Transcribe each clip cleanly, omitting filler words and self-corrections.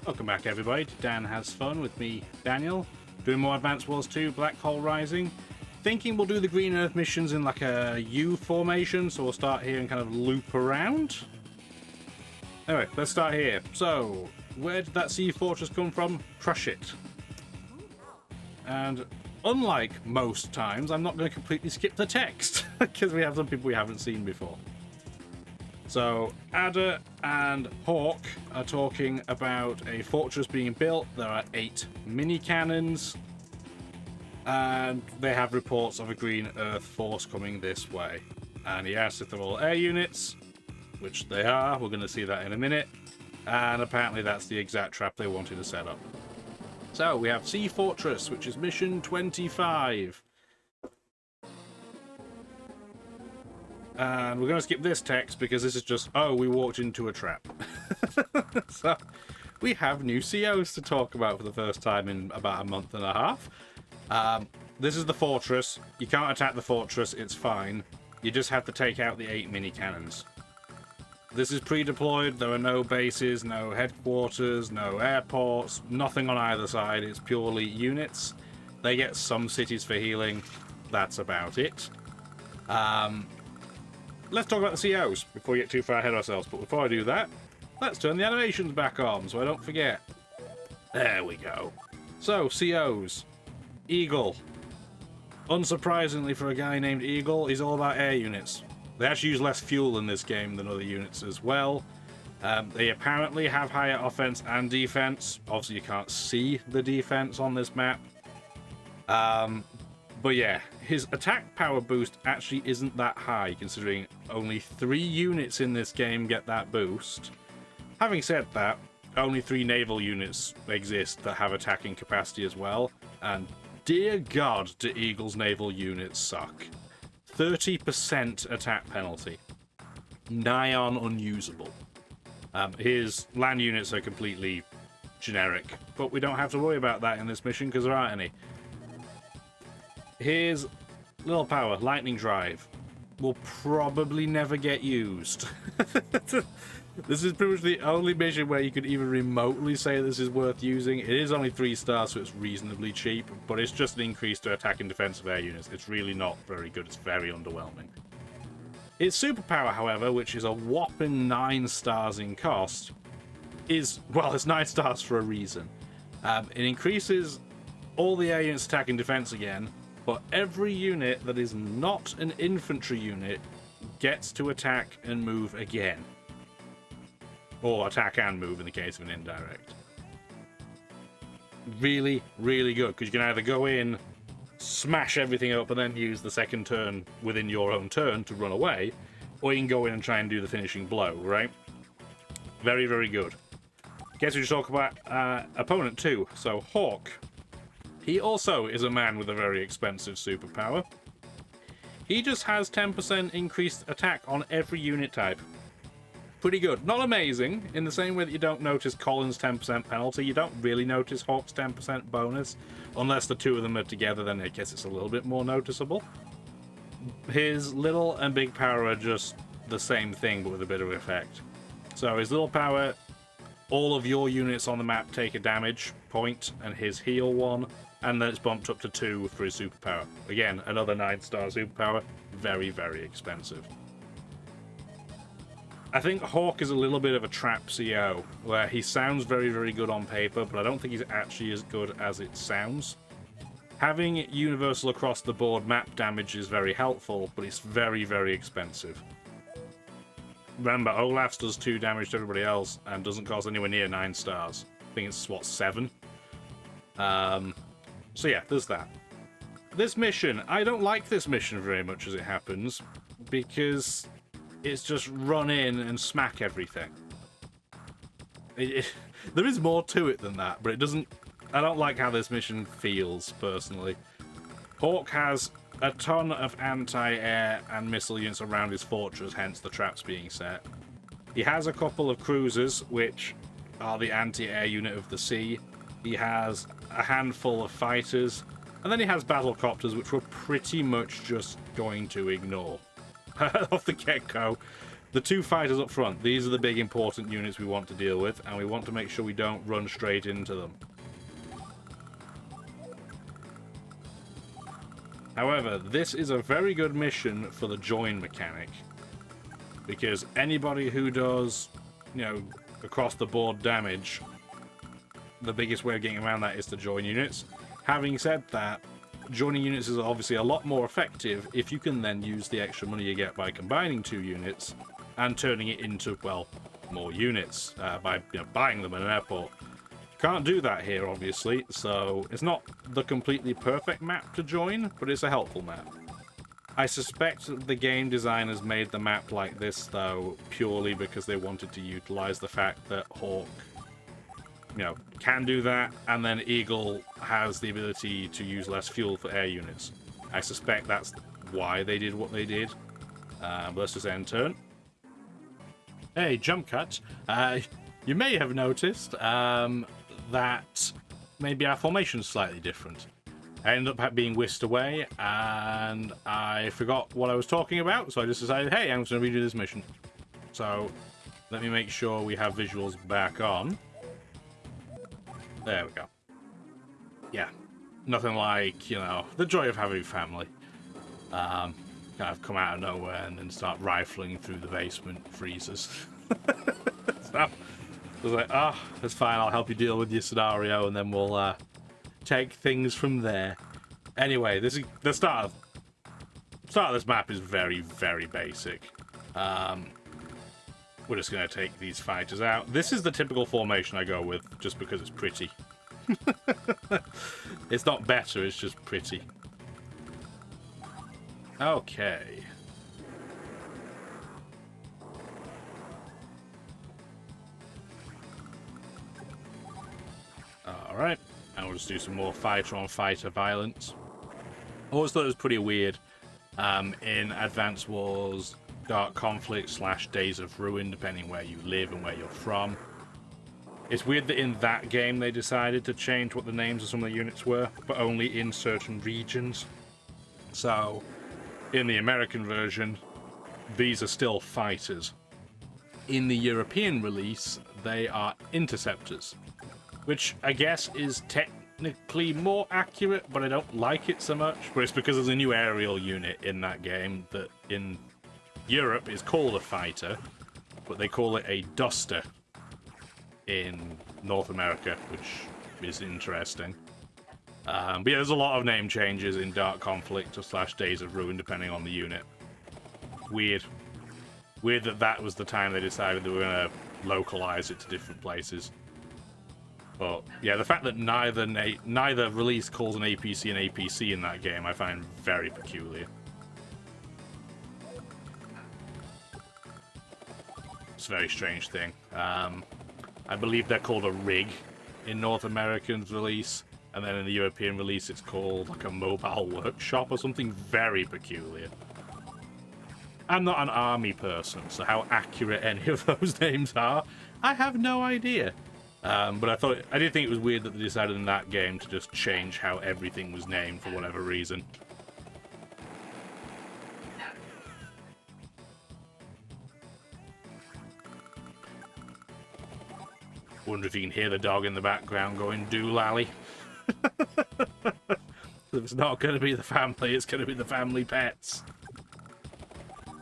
Welcome back, everybody, to Dan Has Fun with me, Daniel. Doing more Advanced Wars 2, Black Hole Rising. Thinking we'll do the Green Earth missions in like a U formation, so we'll start here and kind of loop around. Anyway, let's start here. So, where did that sea fortress come from? Crush it. And unlike most times, I'm not going to completely skip the text, because we have some people we haven't seen before. So, Ada and Hawk are talking about a fortress being built. There are 8 mini cannons, and they have reports of a Green Earth force coming this way. And he asks if they're all air units, which they are. We're going to see that in a minute. And apparently that's the exact trap they wanted to set up. So, we have Sea Fortress, which is mission 25. And we're going to skip this text because this is just, oh, we walked into a trap. So, we have new COs to talk about for the first time in about a month and a half. This is the fortress. You can't attack the fortress, it's fine. You just have to take out the 8 mini cannons. This is pre-deployed, there are no bases, no headquarters, no airports, nothing on either side, it's purely units. They get some cities for healing, that's about it. Let's talk about the COs before we get too far ahead of ourselves. But before I do that, let's turn the animations back on so I don't forget. There we go. So, COs. Eagle. Unsurprisingly for a guy named Eagle, he's all about air units. They actually use less fuel in this game than other units as well. They apparently have higher offense and defense. Obviously, you can't see the defense on this map. But yeah, his attack power boost actually isn't that high, considering only 3 units in this game get that boost. Having said that, only 3 naval units exist that have attacking capacity as well, and dear God, do Eagle's naval units suck. 30% attack penalty. Nigh on unusable. His land units are completely generic, but we don't have to worry about that in this mission because there aren't any. Here's little power, lightning drive. Will probably never get used. This is pretty much the only mission where you could even remotely say this is worth using. It is only 3 stars, so it's reasonably cheap, but it's just an increase to attack and defensive air units. It's really not very good. It's very underwhelming. Its superpower, however, which is a whopping 9 stars in cost, is, well, it's 9 stars for a reason. It increases all the air units' attack and defense again, but every unit that is not an infantry unit gets to attack and move again. Or attack and move in the case of an indirect. Really, really good, because you can either go in, smash everything up, and then use the second turn within your own turn to run away, or you can go in and try and do the finishing blow, right? Very, very good. Guess we should talk about opponent 2. So, Hawk. He also is a man with a very expensive superpower. He just has 10% increased attack on every unit type. Pretty good. Not amazing, in the same way that you don't notice Colin's 10% penalty, you don't really notice Hawk's 10% bonus. Unless the 2 of them are together, then I guess it's a little bit more noticeable. His little and big power are just the same thing, but with a bit of effect. So his little power, all of your units on the map take a damage point, and his heal 1. And then it's bumped up to 2 for his superpower. Again, another 9-star superpower. Very, very expensive. I think Hawk is a little bit of a trap CO, where he sounds very, very good on paper, but I don't think he's actually as good as it sounds. Having universal across the board map damage is very helpful, but it's very, very expensive. Remember, Olaf's does 2 damage to everybody else, and doesn't cost anywhere near 9 stars. I think it's, what, 7? So yeah, there's that. This mission, I don't like this mission very much as it happens, because it's just run in and smack everything. There is more to it than that, but it doesn't... I don't like how this mission feels, personally. Hawk has a ton of anti-air and missile units around his fortress, hence the traps being set. He has a couple of cruisers, which are the anti-air unit of the sea. He has a handful of fighters, and then he has battlecopters, which we're pretty much just going to ignore. off the get-go. The 2 fighters up front, these are the big important units we want to deal with, and we want to make sure we don't run straight into them. However, this is a very good mission for the join mechanic, because anybody who does, you know, across-the-board damage, the biggest way of getting around that is to join units. Having said that, joining units is obviously a lot more effective if you can then use the extra money you get by combining 2 units and turning it into, well, more units by buying them at an airport. Can't do that here, obviously, so it's not the completely perfect map to join, but it's a helpful map. I suspect the game designers made the map like this, though, purely because they wanted to utilize the fact that Hawk, can do that, and then Eagle has the ability to use less fuel for air units. I suspect that's why they did what they did. But let's just end turn. Hey, jump cut. You may have noticed that maybe our formation's slightly different. I ended up being whisked away, and I forgot what I was talking about, so I just decided, hey, I'm just going to redo this mission. So, let me make sure we have visuals back on. There we go. Yeah, nothing like, the joy of having family. Kind of come out of nowhere and then start rifling through the basement freezers. So, I was like, that's fine, I'll help you deal with your scenario, and then we'll take things from there. Anyway, this is the start of this map is very, very basic. We're just going to take these fighters out. This is the typical formation I go with, just because it's pretty. It's not better, it's just pretty. Okay. Alright. And we'll just do some more fighter-on-fighter violence. I always thought it was pretty weird in Advance Wars, Dark Conflict / Days of Ruin, depending where you live and where you're from. It's weird that in that game they decided to change what the names of some of the units were, but only in certain regions. So, in the American version, these are still fighters. In the European release, they are interceptors, which I guess is technically more accurate, but I don't like it so much. But it's because there's a new aerial unit in that game that in Europe is called a fighter, but they call it a duster in North America, which is interesting. But yeah, there's a lot of name changes in Dark Conflict / Days of Ruin, depending on the unit. Weird. Weird that was the time they decided they were going to localize it to different places. But yeah, the fact that neither release calls an APC an APC in that game, I find very peculiar. It's a very strange thing. I believe they're called a rig in North American's release, and then in the European release it's called like a mobile workshop or something very peculiar. I'm not an army person, so how accurate any of those names are, I have no idea. But I did think it was weird that they decided in that game to just change how everything was named for whatever reason. Wonder if you can hear the dog in the background going doolally. If it's not going to be the family, it's going to be the family pets.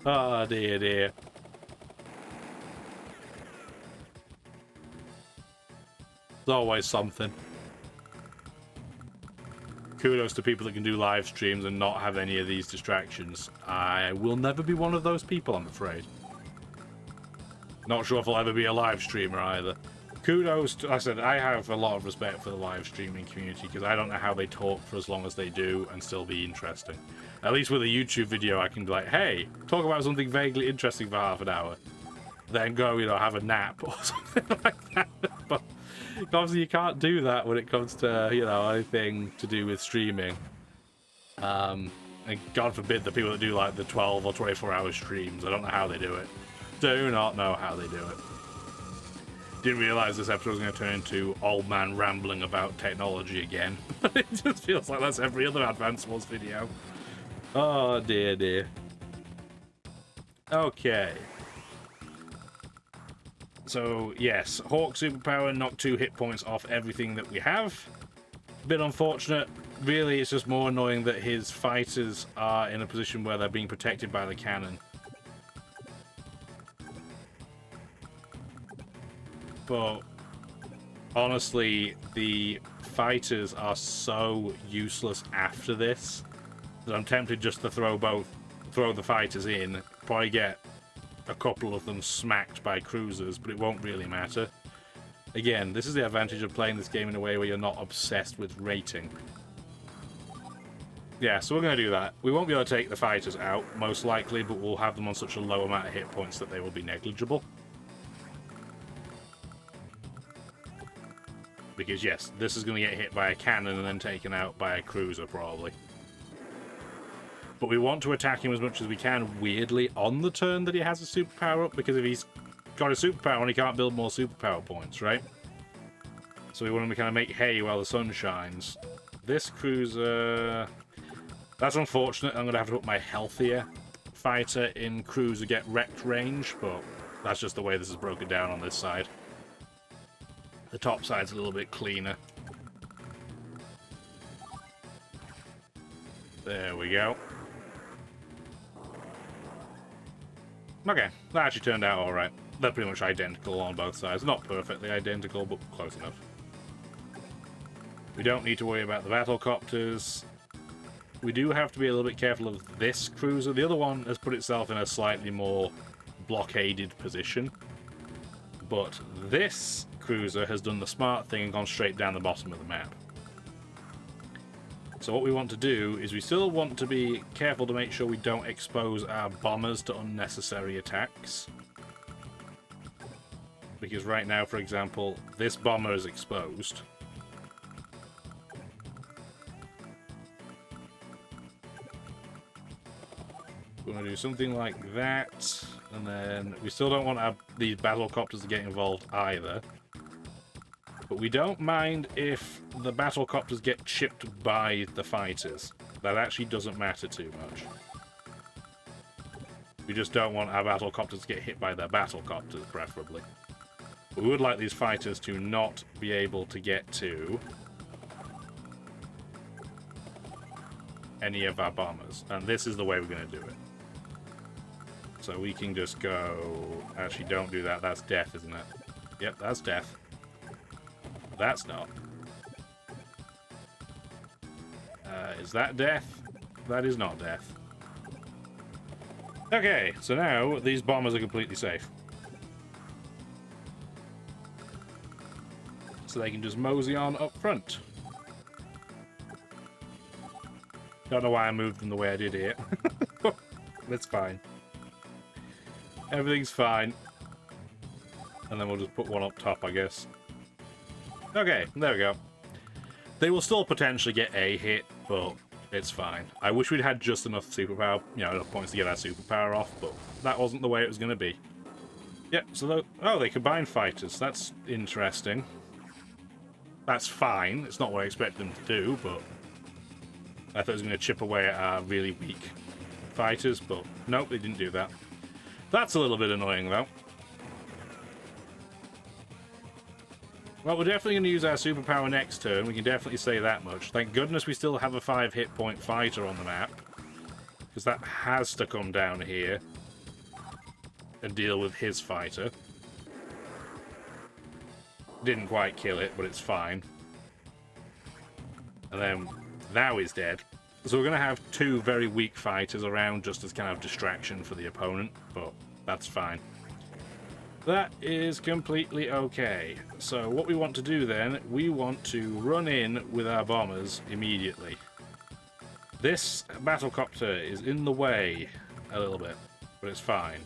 Oh dear, dear. There's always something. Kudos to people that can do live streams and not have any of these distractions. I will never be one of those people, I'm afraid. Not sure if I'll ever be a live streamer either. Kudos to, like I said, I have a lot of respect for the live streaming community because I don't know how they talk for as long as they do and still be interesting. At least with a YouTube video I can be like, hey, talk about something vaguely interesting for half an hour. Then go, have a nap or something like that. But obviously you can't do that when it comes to, anything to do with streaming. And God forbid the people that do like the 12 or 24 hour streams. I don't know how they do it. Do not know how they do it. Didn't realize this episode was going to turn into old man rambling about technology again. But it just feels like that's every other Advance Wars video. Oh dear, dear. Okay. So, yes, Hawk superpower, knock 2 hit points off everything that we have. Bit unfortunate. Really, it's just more annoying that his fighters are in a position where they're being protected by the cannon. But, honestly, the fighters are so useless after this that I'm tempted just to throw the fighters in, probably get a couple of them smacked by cruisers, but it won't really matter. Again, this is the advantage of playing this game in a way where you're not obsessed with rating. Yeah, so we're going to do that. We won't be able to take the fighters out, most likely, but we'll have them on such a low amount of hit points that they will be negligible. Because, yes, this is going to get hit by a cannon and then taken out by a cruiser, probably. But we want to attack him as much as we can, weirdly, on the turn that he has a superpower up, because if he's got a superpower, he can't build more superpower points, right? So we want to kind of make hay while the sun shines. This cruiser... That's unfortunate. I'm going to have to put my healthier fighter in cruiser get wrecked range, but that's just the way this is broken down on this side. The top side's a little bit cleaner. There we go. Okay, that actually turned out alright. They're pretty much identical on both sides. Not perfectly identical, but close enough. We don't need to worry about the battlecopters. We do have to be a little bit careful of this cruiser. The other one has put itself in a slightly more blockaded position. But this cruiser has done the smart thing and gone straight down the bottom of the map. So what we want to do is we still want to be careful to make sure we don't expose our bombers to unnecessary attacks. Because right now, for example, this bomber is exposed. We're going to do something like that, and then we still don't want these battlecopters to get involved either. But we don't mind if the battlecopters get chipped by the fighters. That actually doesn't matter too much. We just don't want our battlecopters to get hit by their battlecopters, preferably. We would like these fighters to not be able to get to any of our bombers. And this is the way we're going to do it. So we can just go... Actually, don't do that. That's death, isn't it? Yep, that's death. That's not. Is that death? That is not death. Okay, so now these bombers are completely safe. So they can just mosey on up front. Don't know why I moved them the way I did here. That's fine. Everything's fine. And then we'll just put one up top, I guess. Okay, there we go. They will still potentially get a hit, but it's fine. I wish we'd had just enough superpower, enough points to get our superpower off, but that wasn't the way it was going to be. Yep, so they combine fighters. That's interesting. That's fine. It's not what I expected them to do, but I thought it was going to chip away at our really weak fighters, but nope, they didn't do that. That's a little bit annoying, though. Well, we're definitely going to use our superpower next turn. We can definitely say that much. Thank goodness we still have a 5 hit point fighter on the map, because that has to come down here and deal with his fighter. Didn't quite kill it, but it's fine. And then now he's dead. So we're going to have 2 very weak fighters around just as kind of distraction for the opponent, but that's fine. That is completely okay. So what we want to do then, we want to run in with our bombers immediately. This battlecopter is in the way a little bit, but it's fine.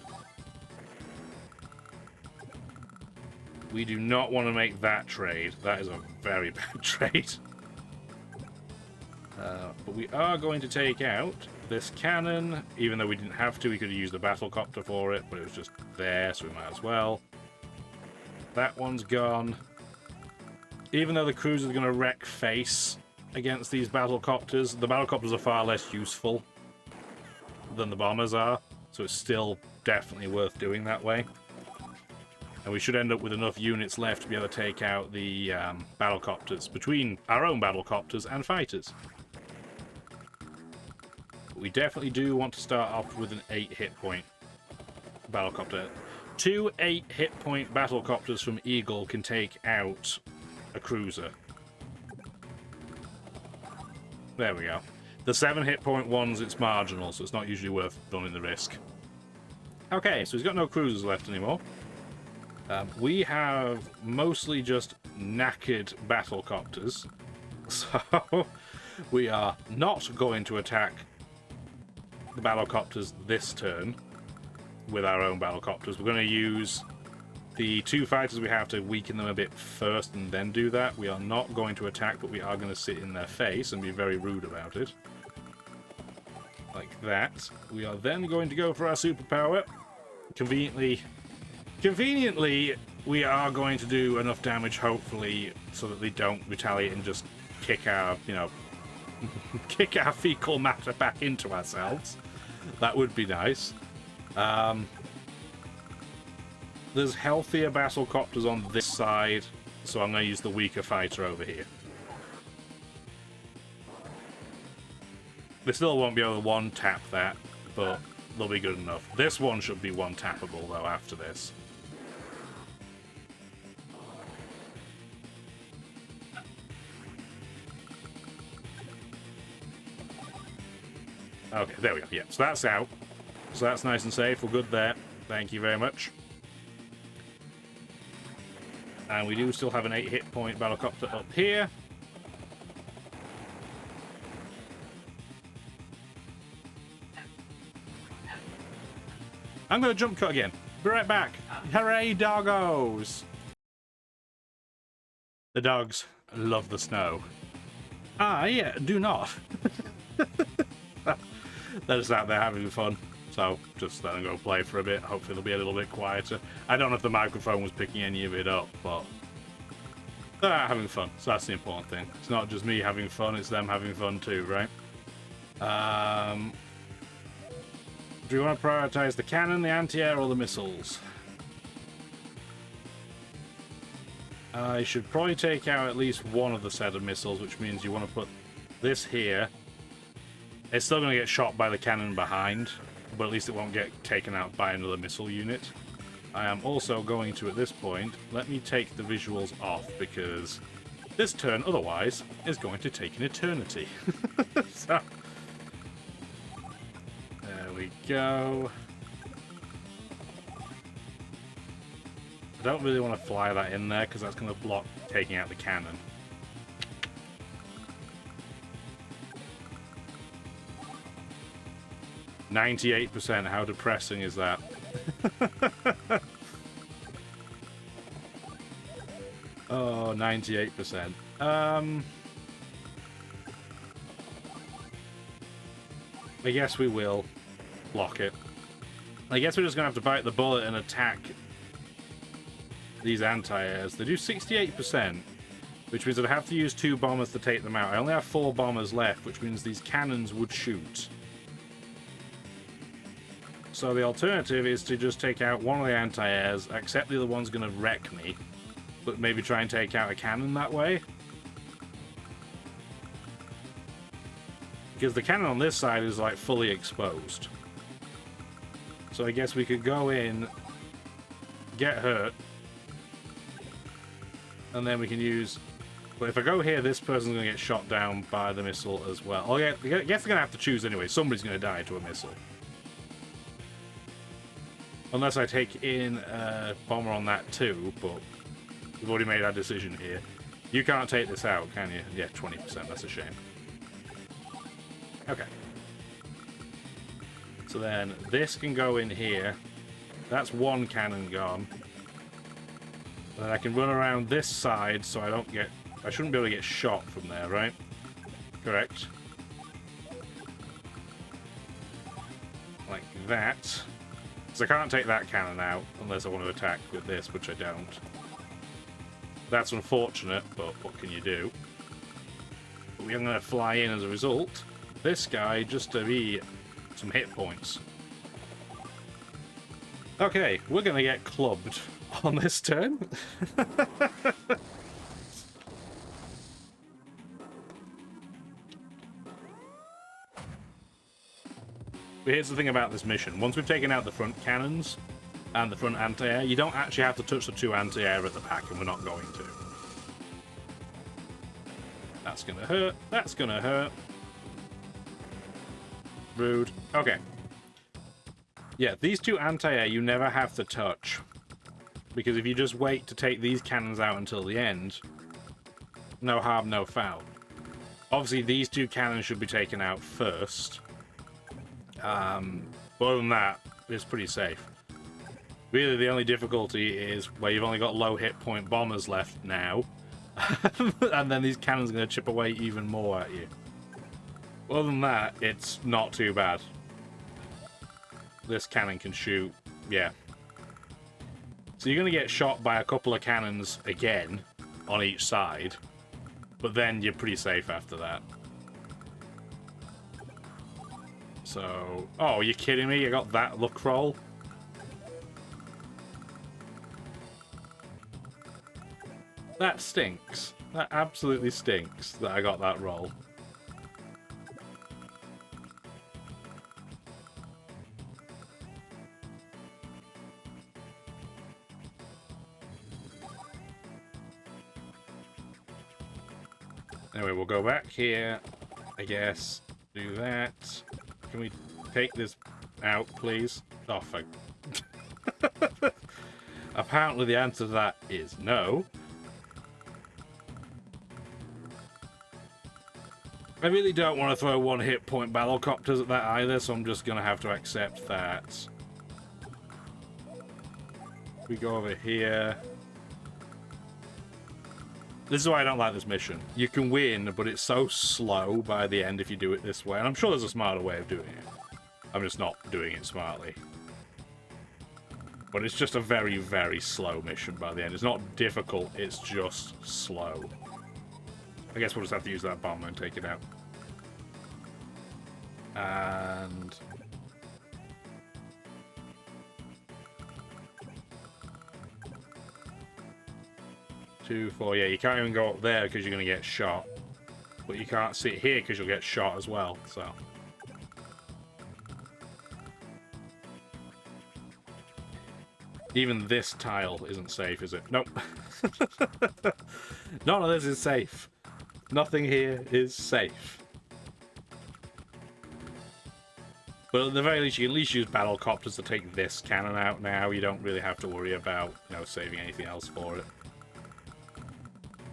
We do not want to make that trade. That is a very bad trade. But we are going to take out this cannon, even though we didn't have to. We could have used the battlecopter for it, but it was just there, so we might as well. That one's gone. Even though the cruiser's going to wreck face against these battlecopters, the battlecopters are far less useful than the bombers are. So it's still definitely worth doing that way. And we should end up with enough units left to be able to take out the battlecopters, between our own battlecopters and fighters. But we definitely do want to start off with an 8 hit point battlecopter. 2 8 hit point battlecopters from Eagle can take out a cruiser. There we go. The 7 hit point ones, it's marginal, so it's not usually worth running the risk. Okay, so he's got no cruisers left anymore. We have mostly just knackered battlecopters, so we are not going to attack the battlecopters this turn with our own battlecopters. We're going to use the 2 fighters we have to weaken them a bit first and then do that. We are not going to attack, but we are going to sit in their face and be very rude about it. Like that. We are then going to go for our superpower. Conveniently, we are going to do enough damage, hopefully, so that they don't retaliate and just kick our, you know, kick our fecal matter back into ourselves. That would be nice. There's healthier battlecopters on this side, so I'm going to use the weaker fighter over here. They still won't be able to one-tap that, but they'll be good enough. This one should be one-tappable, though, after this. Okay, there we go. Yeah, so that's out. So that's nice and safe. We're good there. Thank you very much. And we do still have an 8 hit point battlecopter up here. I'm going to jump cut again. Be right back. Hooray, doggos! The dogs love the snow. I do not. They're just out there having fun. So just let them go play for a bit. Hopefully they'll be a little bit quieter. I don't know if the microphone was picking any of it up, but they're out having fun. So that's the important thing. It's not just me having fun, it's them having fun too, right? Do you want to prioritize the cannon, the anti-air, or the missiles? I should probably take out at least one of the set of missiles, which means you want to put this here. It's still going to get shot by the cannon behind, but at least it won't get taken out by another missile unit. I am also going to, at this point, let me take the visuals off, because this turn, otherwise, is going to take an eternity. So, there we go. I don't really want to fly that in there, because that's going to block taking out the cannon. %, how depressing is that? Oh, 98%. I guess we will block it. I guess we're just going to have to bite the bullet and attack these anti-airs. They do 68%, which means I'd have to use 2 bombers to take them out. I only have 4 bombers left, which means these cannons would shoot. So the alternative is to just take out one of the anti-airs, accept the other one's going to wreck me, but maybe try and take out a cannon that way. Because the cannon on this side is like fully exposed. So I guess we could go in, get hurt, and then we can use... But if I go here, this person's going to get shot down by the missile as well. Oh yeah, I guess they're going to have to choose anyway. Somebody's going to die to a missile. Unless I take in a bomber on that too, but we've already made our decision here. You can't take this out, can you? Yeah, 20%, that's a shame. Okay. So then, this can go in here. That's one cannon gone. And then I can run around this side so I don't get... I shouldn't be able to get shot from there, right? Correct. Like that. So I can't take that cannon out unless I want to attack with this, which I don't. That's unfortunate, but what can you do? But we're going to fly in as a result. This guy just to be some hit points. Okay, we're gonna get clubbed on this turn. But here's the thing about this mission. Once we've taken out the front cannons and the front anti-air, you don't actually have to touch the 2 anti-air at the back, and we're not going to. That's gonna hurt. That's gonna hurt. Rude. Okay. Yeah, these 2 anti-air you never have to touch. Because if you just wait to take these cannons out until the end, no harm, no foul. Obviously, these 2 cannons should be taken out first. But other than that, it's pretty safe. Really, the only difficulty is where you've only got low hit point bombers left now. And then these cannons are going to chip away even more at you. Other than that, it's not too bad. This cannon can shoot, yeah. So you're going to get shot by a couple of cannons again on each side. But then you're pretty safe after that. So, oh, you're kidding me? You got that luck roll? That stinks. That absolutely stinks that I got that roll. Anyway, we'll go back here, I guess. Do that. Can we take this out, please? Oh, fuck. Apparently the answer to that is no. I really don't want to throw 1 hit point battlecopters at that either, so I'm just going to have to accept that. We go over here. This is why I don't like this mission. You can win, but it's so slow by the end if you do it this way. And I'm sure there's a smarter way of doing it. I'm just not doing it smartly. But it's just a very, very slow mission by the end. It's not difficult, it's just slow. I guess we'll just have to use that bomb and take it out. And... 2, 4, yeah, you can't even go up there because you're going to get shot. But you can't sit here because you'll get shot as well, so... Even this tile isn't safe, is it? Nope. None of this is safe. Nothing here is safe. But at the very least, you can at least use battlecopters to take this cannon out now. You don't really have to worry about, you know, saving anything else for it.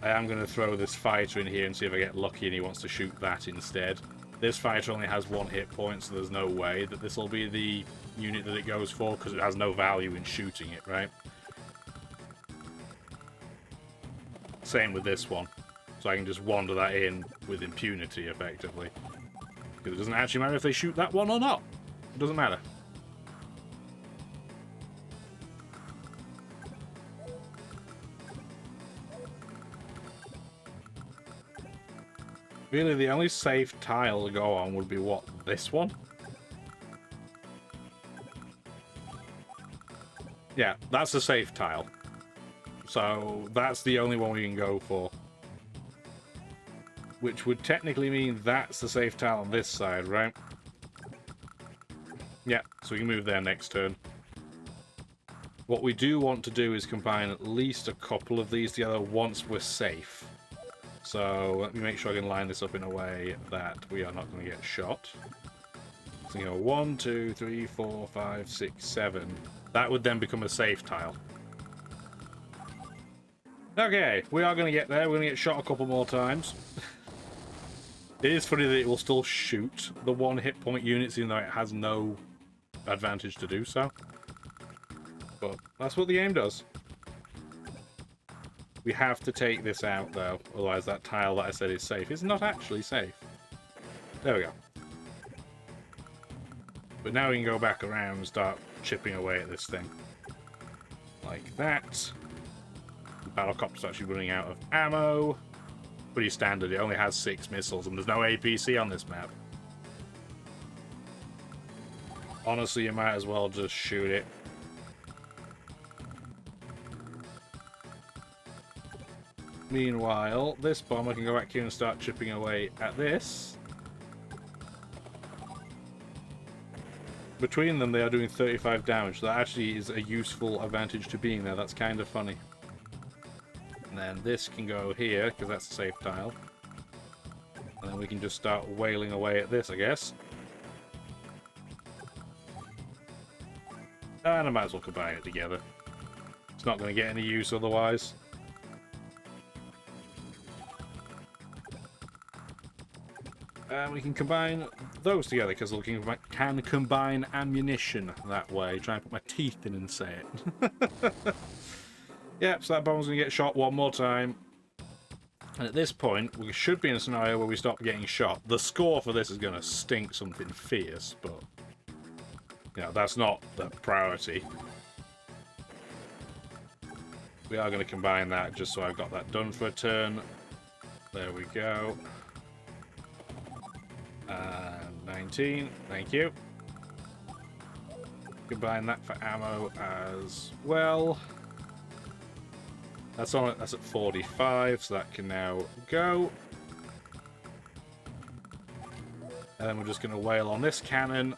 I am going to throw this fighter in here and see if I get lucky and he wants to shoot that instead. This fighter only has 1 hit point, so there's no way that this will be the unit that it goes for, because it has no value in shooting it, right? Same with this one. So I can just wander that in with impunity, effectively. Because it doesn't actually matter if they shoot that one or not. It doesn't matter. Really, the only safe tile to go on would be, what, this one? Yeah, that's a safe tile. So, that's the only one we can go for. Which would technically mean that's the safe tile on this side, right? Yeah, so we can move there next turn. What we do want to do is combine at least a couple of these together once we're safe. So let me make sure I can line this up in a way that we are not going to get shot. So you go 1, 2, 3, 4, 5, 6, 7. That would then become a safe tile. Okay, we are going to get there. We're going to get shot a couple more times. It is funny that it will still shoot the 1 hit point units even though it has no advantage to do so. But that's what the game does. We have to take this out, though, otherwise that tile that I said is safe is not actually safe. There we go. But now we can go back around and start chipping away at this thing. Like that. The battlecopter's actually running out of ammo. Pretty standard, it only has 6 missiles, and there's no APC on this map. Honestly, you might as well just shoot it. Meanwhile, this bomber can go back here and start chipping away at this. Between them, they are doing 35 damage. That actually is a useful advantage to being there. That's kind of funny. And then this can go here, because that's a safe tile. And then we can just start wailing away at this, I guess. And I might as well combine it together. It's not going to get any use otherwise. And we can combine those together, because we can combine ammunition that way. Try and put my teeth in and say it. Yep, so that bomb's going to get shot one more time. And at this point, we should be in a scenario where we stop getting shot. The score for this is going to stink something fierce, but you know, that's not the priority. We are going to combine that just so I've got that done for a turn. There we go. 19, thank you. Combine that for ammo as well. That's at 45, so that can now go. And then we're just going to wail on this cannon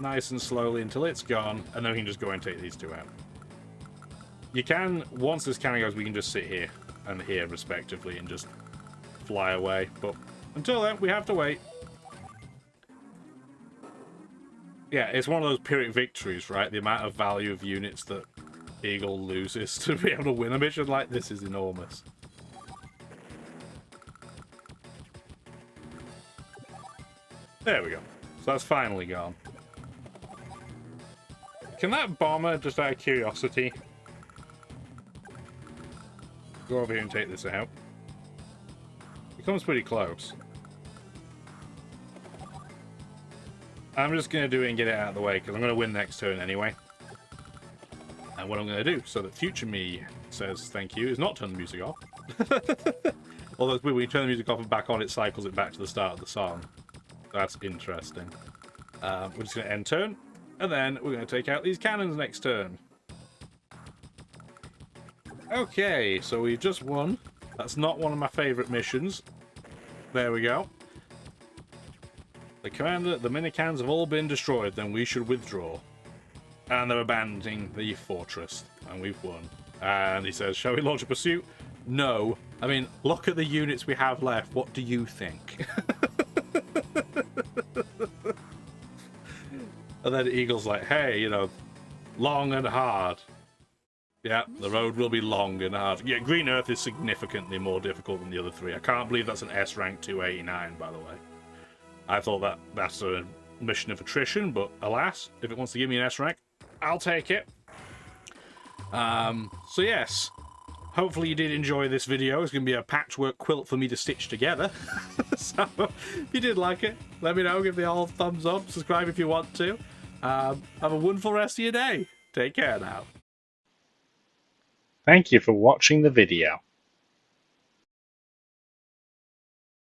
nice and slowly until it's gone, and then we can just go and take these two out. You can, once this cannon goes, we can just sit here and here respectively and just fly away, but until then, we have to wait. Yeah, it's one of those Pyrrhic victories, right? The amount of value of units that Eagle loses to be able to win a mission like this is enormous. There we go. So that's finally gone. Can that bomber, just out of curiosity, go over here and take this out? It comes pretty close. I'm just going to do it and get it out of the way, because I'm going to win next turn anyway. And what I'm going to do, so that future me says thank you, is not turn the music off. Although when we turn the music off and back on, it cycles it back to the start of the song. That's interesting. We're just going to end turn, and then we're going to take out these cannons next turn. Okay, so we've just won. That's not one of my favourite missions. There we go. The commander, the minicans have all been destroyed, then we should withdraw. And they're abandoning the fortress, and we've won. And he says, shall we launch a pursuit? No. I mean, look at the units we have left. What do you think? And then Eagle's like, hey, you know, long and hard. Yeah, the road will be long and hard. Yeah, Green Earth is significantly more difficult than the other three. I can't believe that's an S rank 289, by the way. I thought that's a mission of attrition, but alas, if it wants to give me an S rank, I'll take it. So yes, hopefully you did enjoy this video. It's going to be a patchwork quilt for me to stitch together. So if you did like it, let me know. Give the old thumbs up. Subscribe if you want to. Have a wonderful rest of your day. Take care now. Thank you for watching the video.